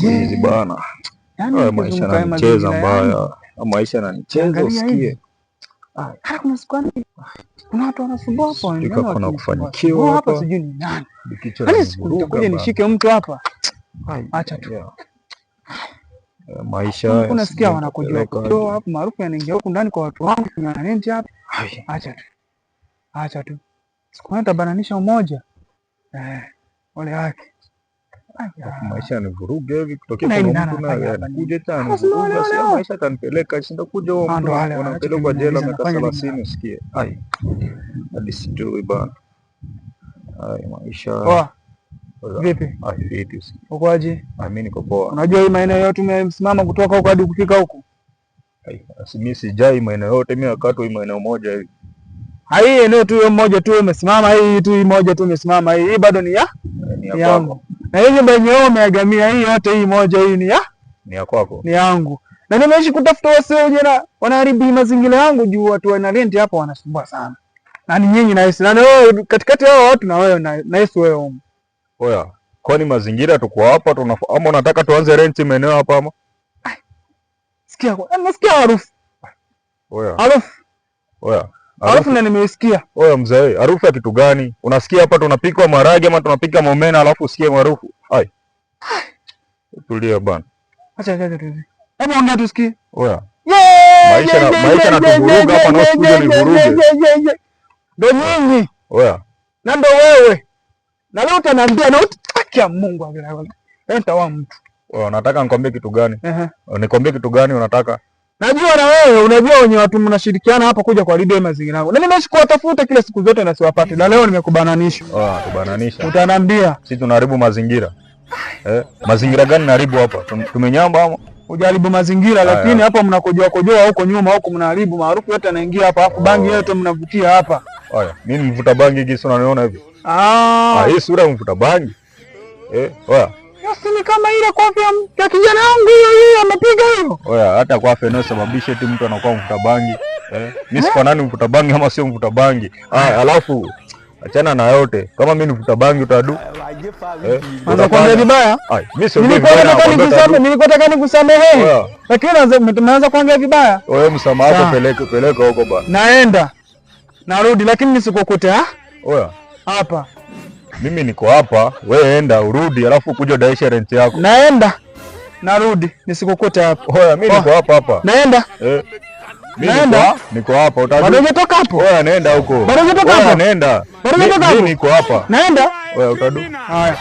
Hizi bana. Yaani maisha yananicheza mbaya. Maisha yananicheza usikie. Kuna siku kuna watu wanasumbua hapa wengine na kufanikiwa hapa sijui ni nani. Yaani siku nitakuja nishike mtu hapa. Acha tu. Maisha kuna sikia wanakujua kwa hapo maarufu yanaingia huko ndani kwa watu wangu kuna nani hapa. Acha tu. Siku nitabananisha umoja. Ole wake. Maisha ni vuruge hivi kutokea kwa mtu na anakuja tena. Sasa maisha atanipeleka shinda kuja huko mtu anapelekwa jela miaka 30 usikie. Hadi sijui bana. Maisha. Vipi? Vipi usikie. Ukoaje? Mimi niko poa. Unajua hii maeneo yote tumesimama kutoka huko hadi kufika huko. Mimi sijai maeneo yote, mimi wakati hii maeneo moja hivi. Hii eneo tu moja tu umesimama, hii tu moja tu umesimama, hii bado ni yangu. Na hii nyumba yenyewe umeagamia hii yote hii moja hii ni ya kwako. Ni yangu. Na nimeishi kutafuta wasio jana wanaharibu mazingira yangu juu watu wana rent hapa wanasumbua sana. Na ni nyinyi na Yesu. Na wewe katikati yao watu na wewe na Yesu wewe. Oya, kwani mazingira tuko hapa ama unataka tuanze rent maeneo hapa ama? Sikia, nasikia harufu. Oya. Harufu. Oya. Harufu na nimesikia. Oya mzee, harufu ya kitu gani? Unasikia hapa tunapika maharage ama tunapika momena alafu usikie harufu? Tulia bana. Acha tu. Hebu ongea tusikie. Oya. Maisha natuvuruga hapa na studio ni vuruge. Ndio nyinyi. Oya. Na ndio wewe. Na leo utaniambia na utakia Mungu agilawe. Nitawa mtu. Oya, unataka nikwambie kitu gani? Nikwambie kitu gani unataka? Najua na wewe unajua wenye watu mnashirikiana hapa kuja kwa redio mazingira yangu. Na nimeishi kuwatafuta kila siku zote na siwapate. Na leo nimekubananisha. Kubananisha. Utaniambia. Sisi tunaharibu mazingira. Mazingira gani naharibu hapa? Tumenyamba ama? Hujaribu mazingira lakini hapa mnakojoa huko nyuma huko mnaharibu maarufu yote yanaingia hapa. Alafu bangi yote mnavutia hapa. Mimi mvuta bangi hivi sio unaniona hivi? Hii sura mvuta bangi. Ni kama ile kofi ya kijana wangu hiyo amepiga hiyo. Oya, hata kwa feno sababisha eti mtu anakuwa mvuta bangi. Mimi sifa nani mvuta bangi ama sio mvuta bangi? Alafu achana na yote. Kama mimi mvuta bangi utadu. Unakwambia vibaya? Mimi sio nilikuwa nikusamehe. Lakini unaanza kuongea vibaya. Wewe msamaha wako peleka huko bana. Naenda. Narudi lakini nisikukute Oya. Hapa. Mimi niko hapa, wewe enda urudi alafu kuja daisha rent yako. Naenda. Narudi, nisikukute hapa. Oya, mimi niko hapa. Naenda. Mimi niko hapa. Bado umetoka hapo? Oya, nenda huko. Bado umetoka hapo? Nenda. Bado umetoka hapo? Mimi niko hapa. Naenda. Oya, utadu. Haya.